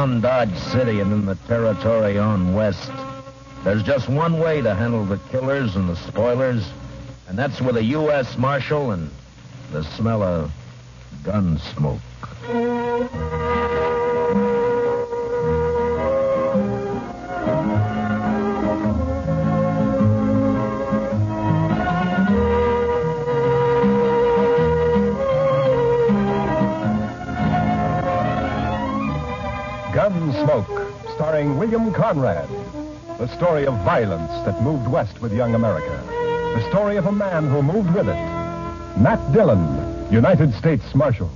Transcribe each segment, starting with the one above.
around Dodge City and in the territory on west, there's just one way to handle the killers and the spoilers, and that's with a U.S. Marshal and the smell of Gunsmoke. Gunsmoke, starring William Conrad. The story of violence that moved west with young America. The story of a man who moved with it. Matt Dillon, United States Marshal.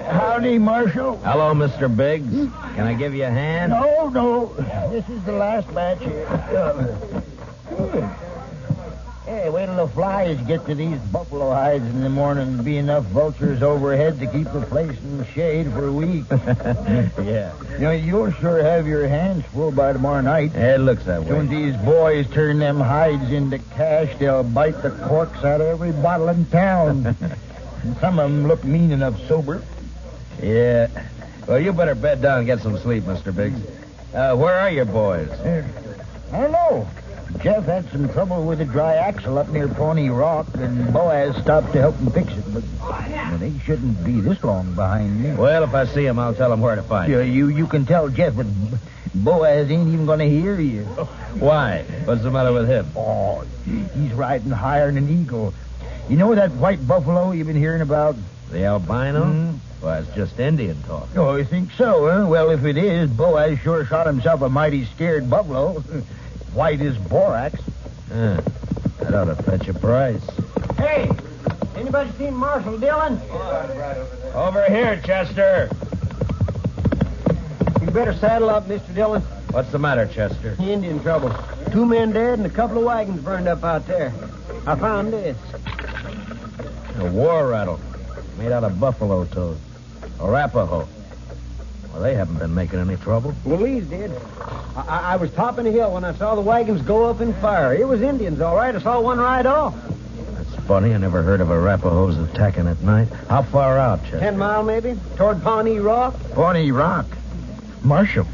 Howdy, Marshal. Hello, Mr. Biggs. Can I give you a hand? No. This is the last batch here. Hey, wait till the flies get to these buffalo hides in the morning and be enough vultures overhead to keep the place in the shade for a week. Yeah. You know, you'll sure have your hands full by tomorrow night. It looks that way. When these boys turn them hides into cash, they'll bite the corks out of every bottle in town. And some of them look mean enough sober. Yeah. Well, you better bed down and get some sleep, Mr. Biggs. Where are your boys? I don't know. Jeff had some trouble with a dry axle up near Pawnee Rock, and Boaz stopped to help him fix it. But they shouldn't be this long behind me. Well, if I see him, I'll tell him where to find you. You can tell Jeff, but Boaz ain't even going to hear you. Why? What's the matter with him? Oh, he's riding higher than an eagle. You know that white buffalo you've been hearing about? The albino? Mm-hmm. Well, it's just Indian talk. Oh, you think so, huh? Well, if it is, Boaz sure shot himself a mighty scared buffalo. White as borax. That ought to fetch a price. Hey, anybody seen Marshal Dillon? Over here, Chester. You better saddle up, Mr. Dillon. What's the matter, Chester? Indian trouble. 2 men dead and a couple of wagons burned up out there. I found this. A war rattle made out of buffalo toes. Arapaho. Well, they haven't been making any trouble. Well, these did. I was topping a hill when I saw the wagons go up in fire. It was Indians, all right. I saw one ride off. That's funny. I never heard of Arapahoes attacking at night. How far out, Chester? 10 mile, maybe, toward Pawnee Rock. Pawnee Rock? Marshal,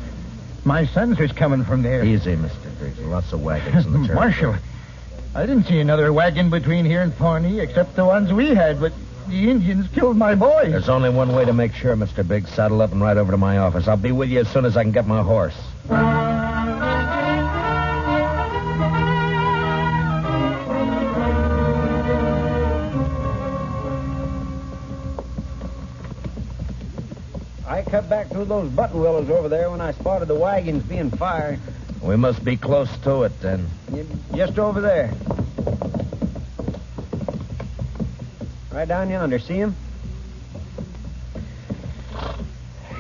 my sons was coming from there. Easy, Mr. Biggs. Lots of wagons in the territory. Marshal, I didn't see another wagon between here and Pawnee except the ones we had, but the Indians killed my boys. There's only one way to make sure, Mr. Biggs. Saddle up and ride over to my office. I'll be with you as soon as I can get my horse. I cut back through those button willows over there when I spotted the wagons being fired. We must be close to it, then. Just over there. Right down yonder. See him?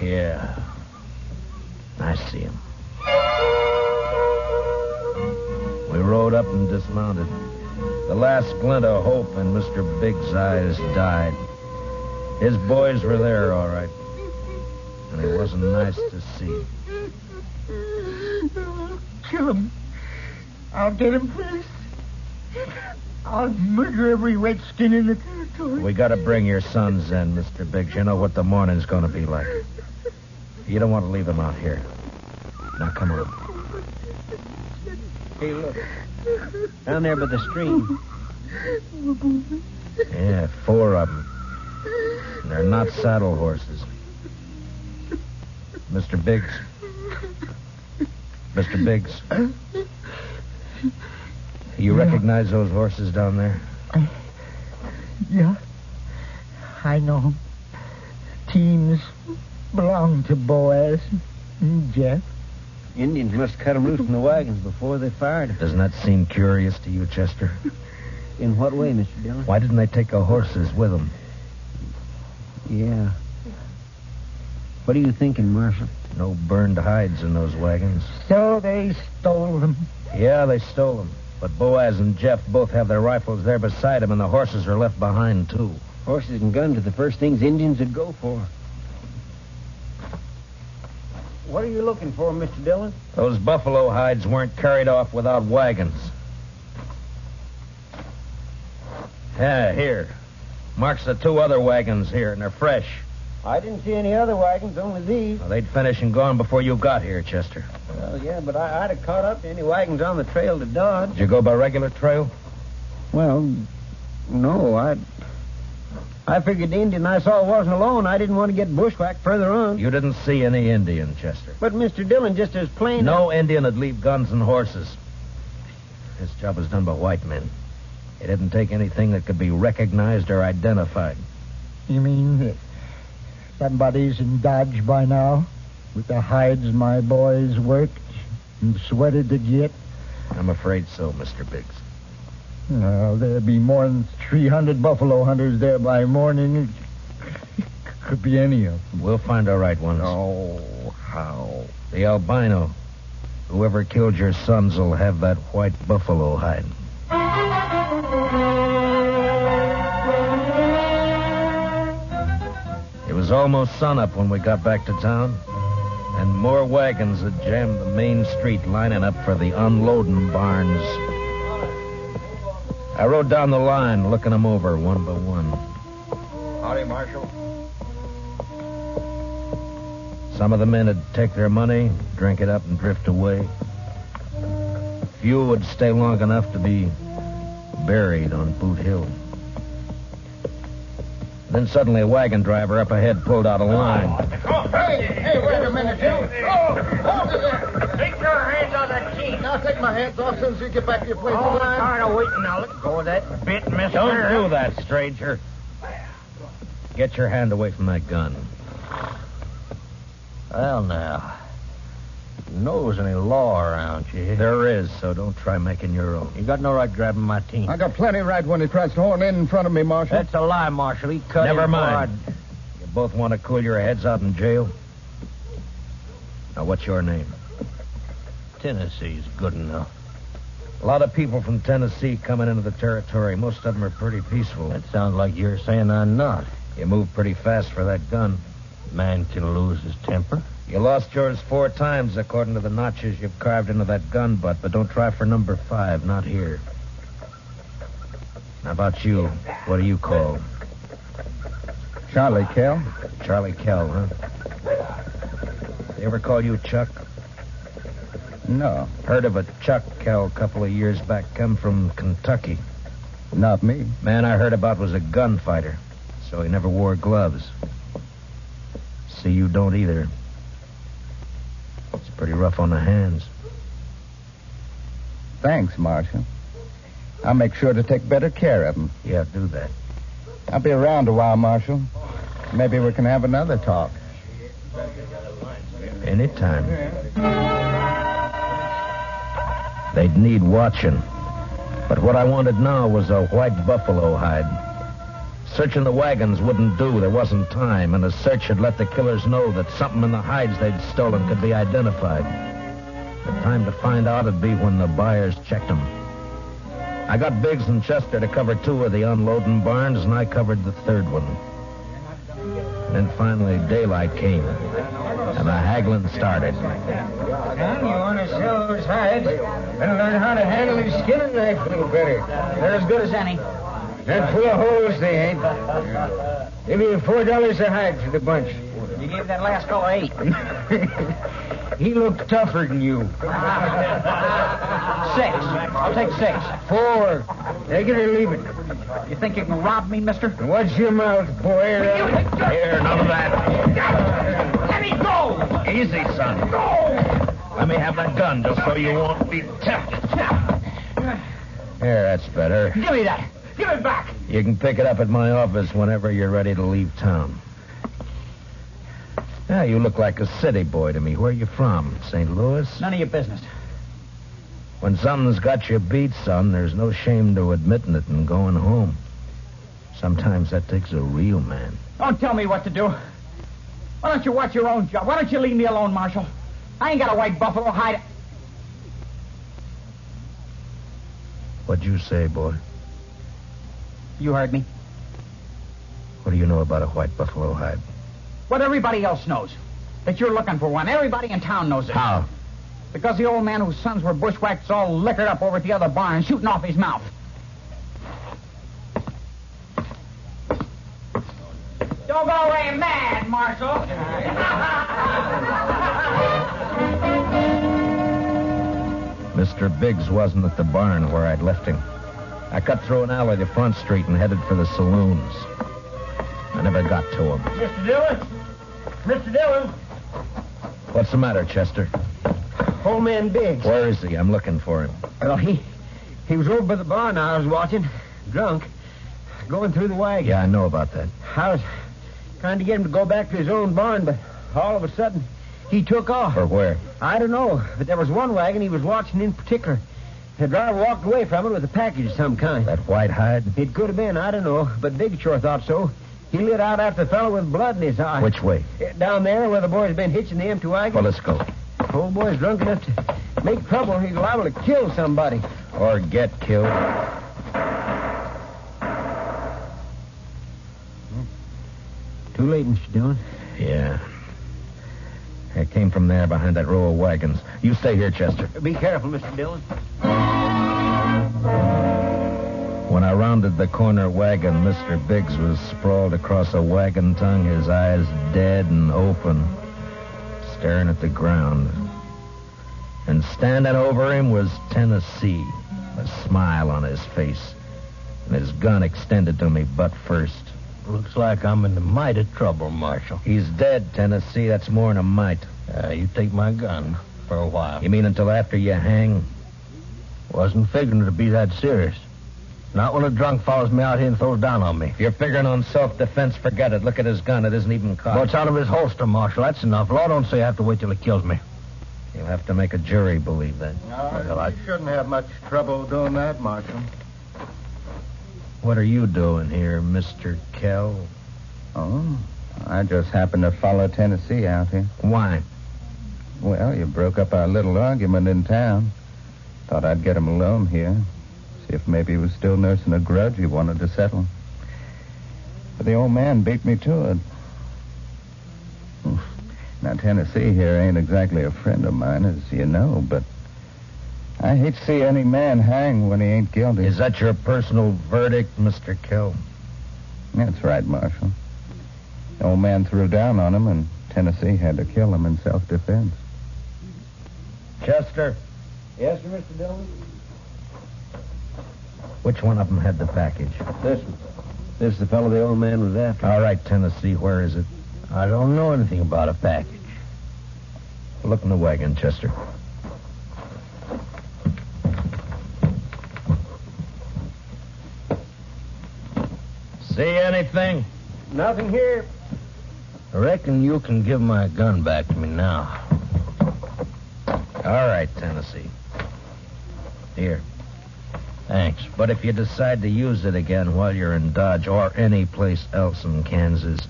Yeah. I see him. We rode up and dismounted. The last glint of hope in Mr. Biggs' eyes died. His boys were there, all right. And it wasn't nice to see. Kill him. I'll get him first. I'll murder every redskin in the territory. We got to bring your sons in, Mr. Biggs. You know what the morning's going to be like. You don't want to leave them out here. Now, come on. Hey, look. Down there by the stream. Yeah, 4 of them. And they're not saddle horses. Mr. Biggs. Mr. Biggs. You recognize those horses down there? Yeah. I know them. Teams belong to Boaz and Jeff. Indians must cut them loose from the wagons before they fired. Doesn't that seem curious to you, Chester? In what way, Mr. Dillon? Why didn't they take the horses with them? Yeah. What are you thinking, Marshal? No burned hides in those wagons. So they stole them. Yeah, they stole them. But Boaz and Jeff both have their rifles there beside them, and the horses are left behind, too. Horses and guns are the first things Indians would go for. What are you looking for, Mr. Dillon? Those buffalo hides weren't carried off without wagons. Yeah, here. Marks the 2 other wagons here, and they're fresh. I didn't see any other wagons, only these. Well, they'd finish and gone before you got here, Chester. Well, yeah, but I'd have caught up to any wagons on the trail to Dodge. Did you go by regular trail? Well, no, I figured the Indian I saw wasn't alone. I didn't want to get bushwhacked further on. You didn't see any Indian, Chester. But Mr. Dillon, just as plain... No Indian would leave guns and horses. This job was done by white men. It didn't take anything that could be recognized or identified. You mean that somebody's in Dodge by now? With the hides my boys worked and sweated to get? I'm afraid so, Mr. Biggs. Well, there'll be more than 300 buffalo hunters there by morning. Could be any of them. We'll find our right ones. Oh, how? The albino. Whoever killed your sons will have that white buffalo hide. It was almost sunup when we got back to town, and more wagons had jammed the main street lining up for the unloading barns. I rode down the line, looking them over one by one. Howdy, Marshal. Some of the men would take their money, drink it up, and drift away. Few would stay long enough to be buried on Boot Hill. Then suddenly a wagon driver up ahead pulled out a line. Hey, wait a minute, you. Hold it there. Take your hands on that key. I'll take my hands off as soon as you get back to your place. Oh, I'm tired of waiting now. Let go of that bit, mister. Don't do that, stranger. Get your hand away from that gun. Well, now. Knows any law around you. There is, so don't try making your own. You got no right grabbing my team. I got plenty right when he tries to horn in front of me, Marshal. That's a lie, Marshal. He cut Never him mind. You both want to cool your heads out in jail? Now, what's your name? Tennessee's good enough. A lot of people from Tennessee coming into the territory. Most of them are pretty peaceful. That sounds like you're saying I'm not. You move pretty fast for that gun. Man can lose his temper. You lost yours 4 times, according to the notches you've carved into that gun butt, but don't try for number 5, not here. How about you? What do you call? Charlie Kell. Charlie Kell, huh? They ever call you Chuck? No, Heard of a Chuck Kell a couple of years back, come from Kentucky. not me. Man I heard about was a gunfighter, so he never wore gloves. See, you don't either. It's pretty rough on the hands. Thanks, Marshal. I'll make sure to take better care of him. Yeah, do that. I'll be around a while, Marshal. Maybe we can have another talk. Anytime. They'd need watching. But what I wanted now was a white buffalo hide. Searching the wagons wouldn't do. There wasn't time, and a search had let the killers know that something in the hides they'd stolen could be identified. The time to find out would be when the buyers checked them. I got Biggs and Chester to cover 2 of the unloading barns, and I covered the 3rd one. And then finally daylight came, and the haggling started. Son, you want to sell those hides? Better learn how to handle your skinning knife a little better. They're as good as any. Not full of holes, they ain't. Give you $4 a hide for the bunch. You gave that last fellow 8. He looked tougher than you. 6. I'll take 6. 4. Take it or leave it. You think you can rob me, mister? Watch your mouth, boy. Here, none of that. Let me go! Easy, son. Go! Let me have that gun just so you won't be tempted. Here, that's better. Give me that. Give it back. You can pick it up at my office whenever you're ready to leave town. Yeah, you look like a city boy to me. Where are you from? St. Louis? None of your business. When something's got you beat, son, there's no shame to admitting it and going home. Sometimes that takes a real man. Don't tell me what to do. Why don't you watch your own job? Why don't you leave me alone, Marshal? I ain't got a white buffalo hide. What'd you say, boy? You heard me. What do you know about a white buffalo hide? What everybody else knows. That you're looking for one. Everybody in town knows it. How? Because the old man whose sons were bushwhacked all liquored up over at the other barn, shooting off his mouth. Don't go away mad, Marshal. Mr. Biggs wasn't at the barn where I'd left him. I cut through an alley to Front Street and headed for the saloons. I never got to him. Mr. Dillon? Mr. Dillon? What's the matter, Chester? Old man Biggs. Where is he? I'm looking for him. Well, he was over by the barn I was watching, drunk, going through the wagon. Yeah, I know about that. I was trying to get him to go back to his own barn, but all of a sudden, he took off. For where? I don't know, but there was one wagon he was watching in particular. The driver walked away from it with a package of some kind. That white hide? It could have been, I don't know, but Big sure thought so. He lit out after the fellow with blood in his eye. Which way? Down there where the boy's been hitching the empty wagon. Well, let's go. Old boy's drunk enough to make trouble. He's liable to kill somebody. Or get killed. Too late, Mr. Dillon. Yeah. It came from there behind that row of wagons. You stay here, Chester. Be careful, Mr. Dillon. When I rounded the corner wagon, Mr. Biggs was sprawled across a wagon tongue, his eyes dead and open, staring at the ground. And standing over him was Tennessee, a smile on his face, and his gun extended to me butt first. Looks like I'm in the mite of trouble, Marshal. He's dead, Tennessee. That's more than a mite. You take my gun for a while. You mean until after you hang? Wasn't figuring to be that serious. Not when a drunk follows me out here and throws down on me. If you're figuring on self-defense, forget it. Look at his gun. It isn't even cocked. Well, it's out of his holster, Marshal. That's enough. Law don't say I have to wait till he kills me. You'll have to make a jury believe that. You shouldn't have much trouble doing that, Marshal. What are you doing here, Mr. Kell? Oh, I just happened to follow Tennessee out here. Why? Well, you broke up our little argument in town. Thought I'd get him alone here. See if maybe he was still nursing a grudge he wanted to settle. But the old man beat me to it. Now, Tennessee here ain't exactly a friend of mine, as you know, but I hate to see any man hang when he ain't guilty. Is that your personal verdict, Mr. Kell? That's right, Marshal. The old man threw down on him, and Tennessee had to kill him in self-defense. Chester, Yes, sir, Mr. Dillon? which one of them had the package? This one. This is the fellow the old man was after. All right, Tennessee, where is it? I don't know anything about a package. Look in the wagon, Chester. See anything? Nothing here. I reckon you can give my gun back to me now. All right, Tennessee. Here. Thanks. But if you decide to use it again while you're in Dodge or any place else in Kansas,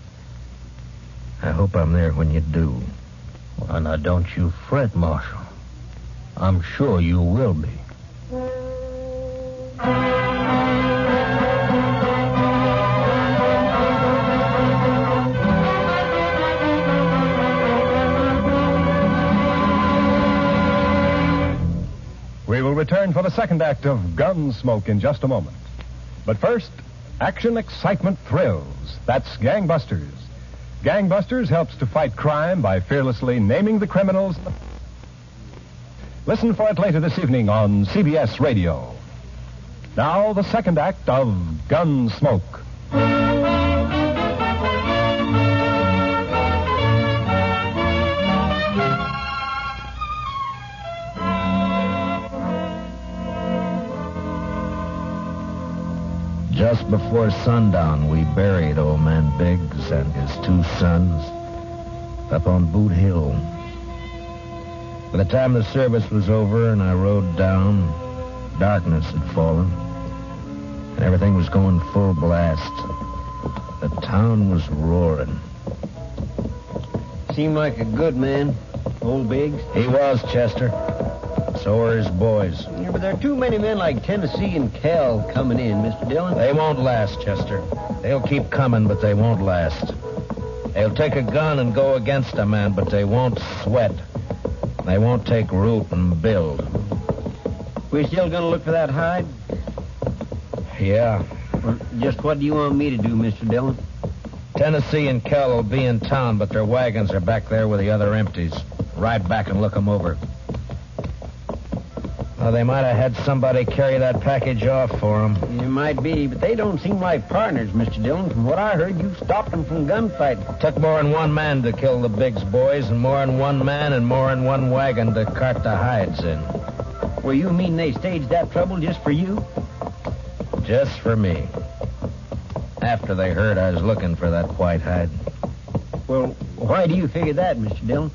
I hope I'm there when you do. Well, now, don't you fret, Marshal. I'm sure you will be. We will return for the second act of Gunsmoke in just a moment. But first, action, excitement, thrills. That's Gangbusters. Gangbusters helps to fight crime by fearlessly naming the criminals. Listen for it later this evening on CBS Radio. Now, the second act of Gunsmoke. Just before sundown, we buried old man Biggs and his two sons up on Boot Hill. By the time the service was over and I rode down, darkness had fallen, and everything was going full blast. The town was roaring. Seemed like a good man, old Biggs. He was, Chester. So were his boys. Yeah, but there are too many men like Tennessee and Kell coming in, Mr. Dillon. They won't last, Chester. They'll keep coming, but they won't last. They'll take a gun and go against a man, but they won't sweat. They won't take root and build. We still gonna look for that hide? Yeah. Well, just what do you want me to do, Mr. Dillon? Tennessee and Kell will be in town, but their wagons are back there with the other empties. Ride back and look them over. Well, they might have had somebody carry that package off for them. It might be, but they don't seem like partners, Mr. Dillon. From what I heard, you stopped them from gunfighting. Took more than one man to kill the Biggs boys, and more than one man and more than one wagon to cart the hides in. Well, you mean they staged that trouble just for you? Just for me. After they heard I was looking for that white hide. Well, why do you figure that, Mr. Dillon?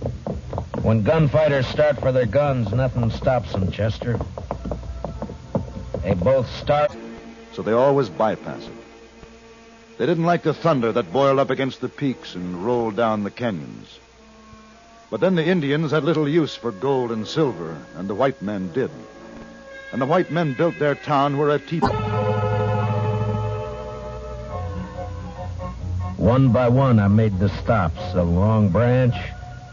When gunfighters start for their guns, nothing stops them, Chester. They both start. So they always bypass it. They didn't like the thunder that boiled up against the peaks and rolled down the canyons. But then the Indians had little use for gold and silver, and the white men did. And the white men built their town where a teepee... One by one, I made the stops. The Long Branch,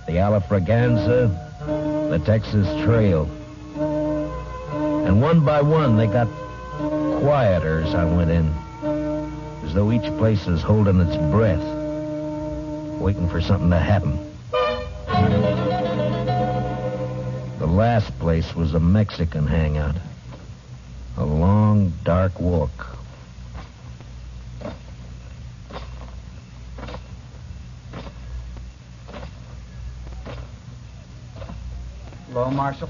the Alafraganza, the Texas Trail. And one by one, they got quieter as I went in. As though each place was holding its breath, waiting for something to happen. The last place was a Mexican hangout. A long, dark walk. Hello, Marshal.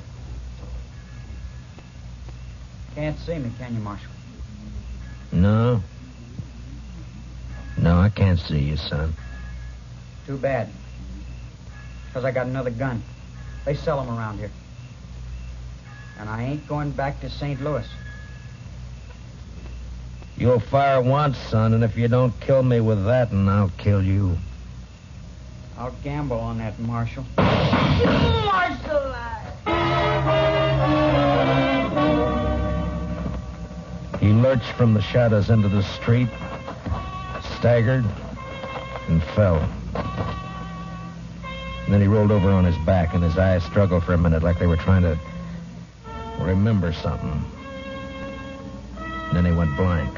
Can't see me, can you, Marshal? No. No, I can't see you, son. Too bad. Because I got another gun. They sell them around here. And I ain't going back to St. Louis. You'll fire once, son, and if you don't kill me with that, and I'll kill you. I'll gamble on that, Marshal. Marshal! He lurched from the shadows into the street, staggered, and fell. And then he rolled over on his back, and his eyes struggled for a minute like they were trying to remember something. And then he went blank.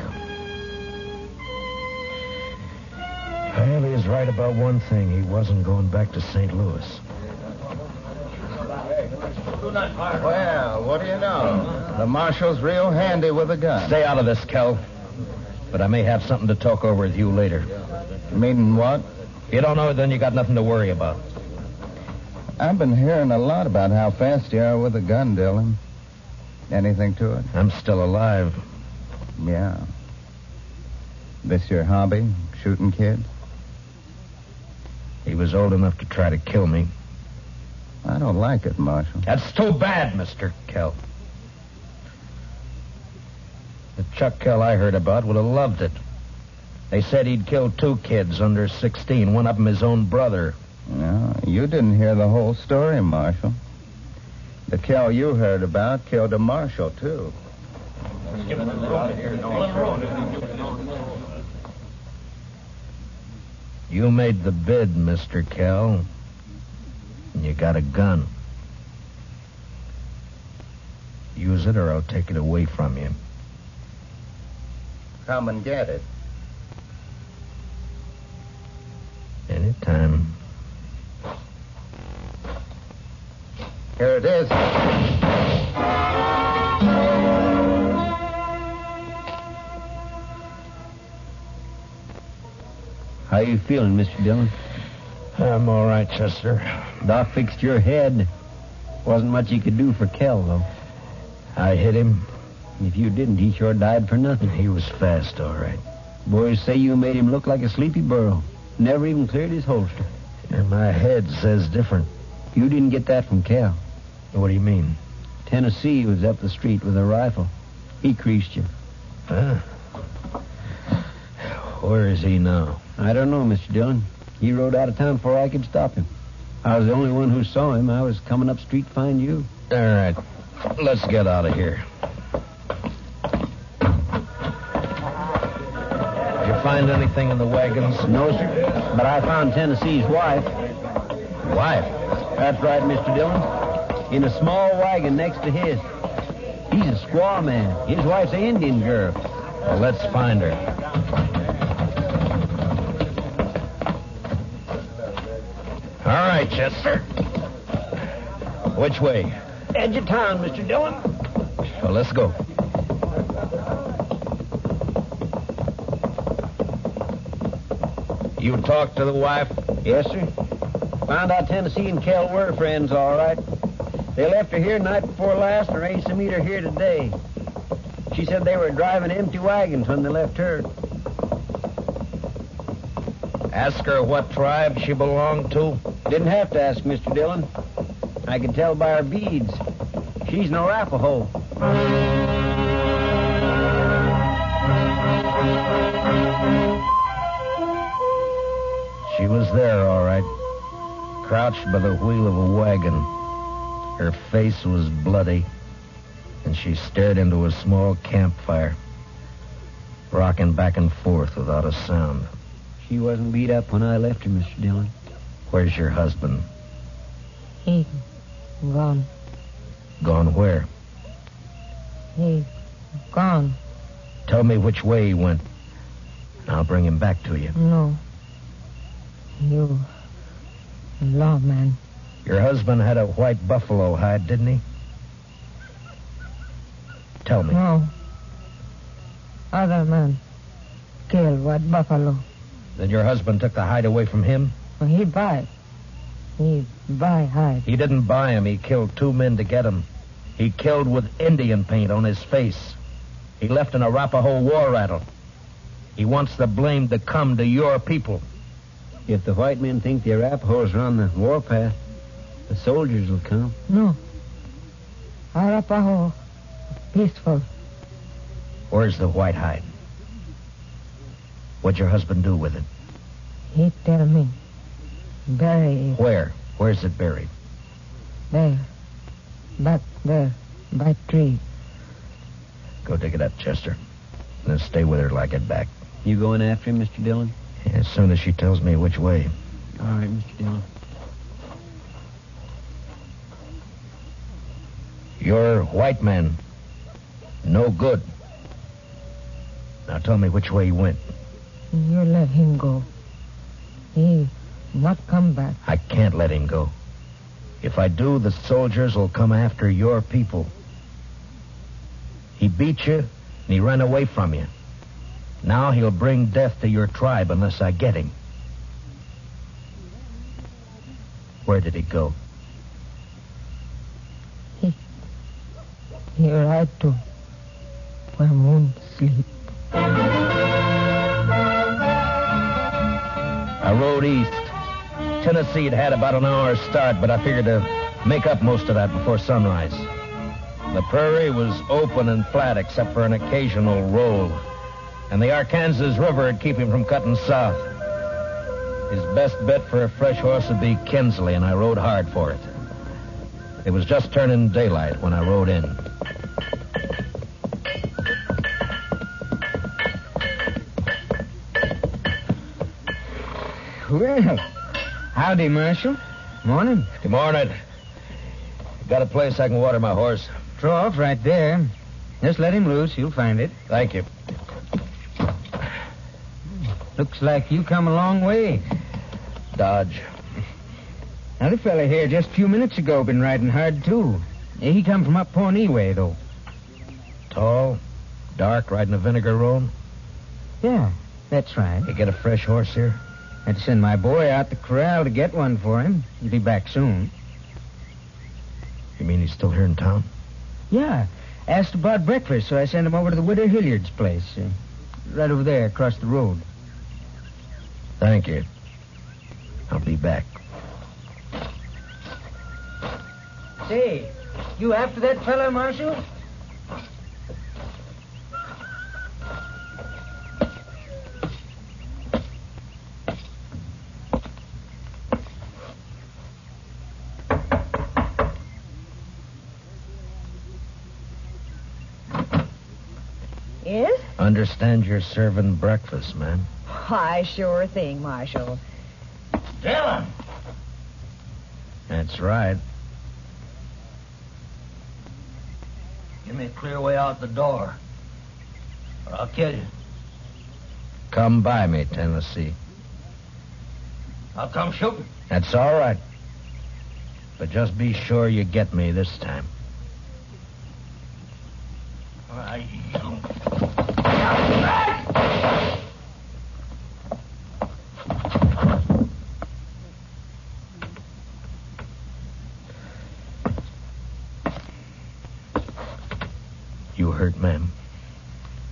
Well, he was right about one thing. He wasn't going back to St. Louis. Well, what do you know? The marshal's real handy with a gun. Stay out of this, Kell. But I may have something to talk over with you later. Meaning what? If you don't know it, then you got nothing to worry about. I've been hearing a lot about how fast you are with a gun, Dillon. Anything to it? I'm still alive. Yeah. This your hobby? Shooting kids? He was old enough to try to kill me. I don't like it, Marshal. That's too bad, Mr. Kell. The Chuck Kell I heard about would have loved it. They said he'd killed 2 kids under 16, one of them his own brother. No, you didn't hear the whole story, Marshal. The Kell you heard about killed a marshal, too. You made the bid, Mr. Kell. And you got a gun. Use it or I'll take it away from you. Come and get it. Anytime. Here it is. How you feeling, Mr. Dillon? I'm all right, Chester. Doc fixed your head. Wasn't much he could do for Kell, though. I hit him. If you didn't, he sure died for nothing. He was fast, all right. Boys say you made him look like a sleepy burro. Never even cleared his holster. And my head says different. You didn't get that from Kell. What do you mean? Tennessee was up the street with a rifle. He creased you. Huh? Where is he now? I don't know, Mr. Dillon. He rode out of town before I could stop him. I was the only one who saw him. I was coming up street to find you. All right. Let's get out of here. Did you find anything in the wagons? No, sir. But I found Tennessee's wife. Wife? That's right, Mr. Dillon. In a small wagon next to his. He's a squaw man. His wife's an Indian girl. Well, let's find her. All right, Chester. Which way? Edge of town, Mr. Dillon. Well, let's go. You talked to the wife? Yes, sir. Found out Tennessee and Kell were friends, all right. They left her here night before last and arranged to meet her here today. She said they were driving empty wagons when they left her. Ask her what tribe she belonged to? Didn't have to ask, Mr. Dillon. I could tell by her beads. She's an Arapaho. She was there, all right. Crouched by the wheel of a wagon. Her face was bloody, and she stared into a small campfire, rocking back and forth without a sound. She wasn't beat up when I left her, Mr. Dillon. Where's your husband? He gone. Gone where? He gone. Tell me which way he went, and I'll bring him back to you. No. You lawman. Your husband had a white buffalo hide, didn't he? Tell me. No. Other man killed white buffalo. Then your husband took the hide away from him? He buy. He buy hide. He didn't buy him. He killed 2 men to get him. He killed with Indian paint on his face. He left an Arapaho war rattle. He wants the blame to come to your people. If the white men think the Arapahos are on the warpath, the soldiers will come. No. Arapaho peaceful. Where's the white hide? What'd your husband do with it? He tell me. Bury it. Where? Where's it buried? There. Back there. By tree. Go dig it up, Chester. And then stay with her till I get back. You going after him, Mr. Dillon? As soon as she tells me which way. All right, Mr. Dillon. You're white man. No good. Now tell me which way he went. You let him go. He not come back. I can't let him go. If I do, the soldiers will come after your people. He beat you, and he ran away from you. Now he'll bring death to your tribe unless I get him. Where did he go? He ride to where moon sleep. I rode east. Tennessee had about an hour's start, but I figured to make up most of that before sunrise. The prairie was open and flat except for an occasional roll, and the Arkansas River would keep him from cutting south. His best bet for a fresh horse would be Kinsley, and I rode hard for it. It was just turning daylight when I rode in. Well, howdy, Marshal. Morning. Good morning. Got a place I can water my horse? Trough right there. Just let him loose. You'll find it. Thank you. Looks like you come a long way. Dodge. Another fella here just a few minutes ago been riding hard, too. He come from up Pawnee way, though. Tall, dark, riding a vinegar roan? Yeah, that's right. You get a fresh horse here? I had to send my boy out the corral to get one for him. He'll be back soon. You mean he's still here in town? Yeah. Asked about breakfast, so I sent him over to the widow Hilliard's place. Right over there, across the road. Thank you. I'll be back. Say, you after that fella, Marshal? Yes? Understand you're serving breakfast, man. Why, sure thing, Marshal. Dillon! That's right. Give me a clear way out the door, or I'll kill you. Come by me, Tennessee. I'll come shooting. That's all right. But just be sure you get me this time. You hurt, ma'am?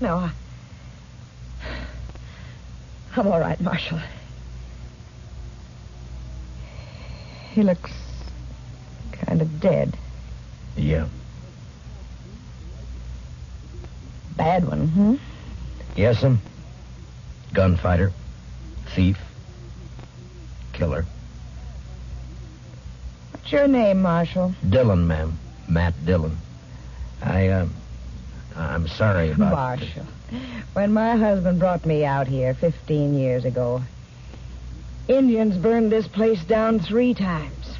No, I'm all right, Marshal. He looks kind of dead. Yeah. Bad one, hmm? Yes'm. Gunfighter. Thief. Killer. What's your name, Marshal? Dillon, ma'am. Matt Dillon. I'm sorry about... Marshal. When my husband brought me out here 15 years ago, Indians burned this place down 3 times.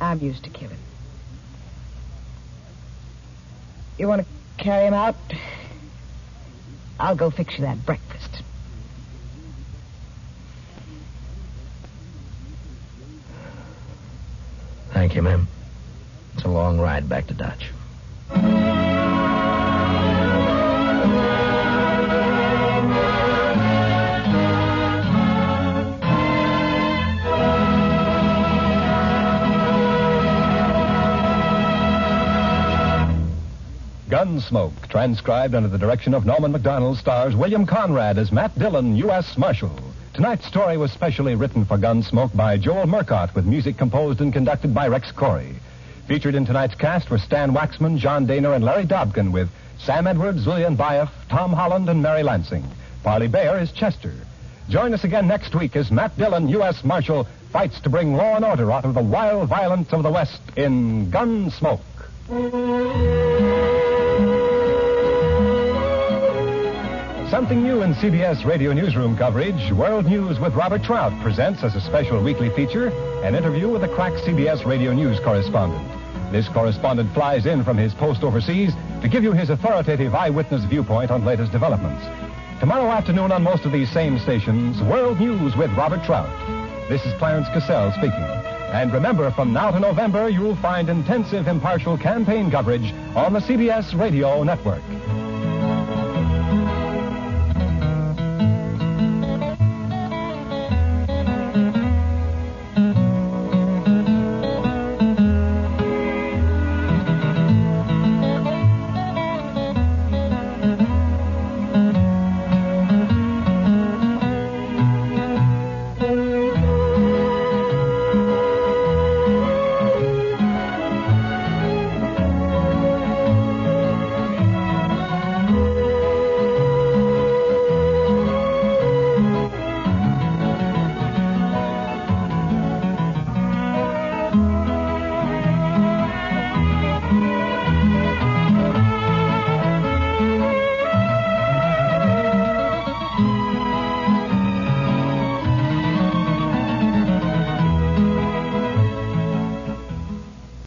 I'm used to killing. You want to carry him out? I'll go fix you that breakfast. Thank you, ma'am. It's a long ride back to Dodge. Gunsmoke, transcribed under the direction of Norman MacDonald, stars William Conrad as Matt Dillon, U.S. Marshal. Tonight's story was specially written for Gunsmoke by Joel Murcott, with music composed and conducted by Rex Corey. Featured in tonight's cast were Stan Waxman, John Daner, and Larry Dobkin, with Sam Edwards, Lillian Baeff, Tom Holland, and Mary Lansing. Parley Bayer is Chester. Join us again next week as Matt Dillon, U.S. Marshal, fights to bring law and order out of the wild violence of the West in Gunsmoke. Something new in CBS Radio Newsroom coverage, World News with Robert Trout presents as a special weekly feature an interview with a crack CBS Radio News correspondent. This correspondent flies in from his post overseas to give you his authoritative eyewitness viewpoint on latest developments. Tomorrow afternoon on most of these same stations, World News with Robert Trout. This is Clarence Cassell speaking. And remember, from now to November, you'll find intensive, impartial campaign coverage on the CBS Radio Network.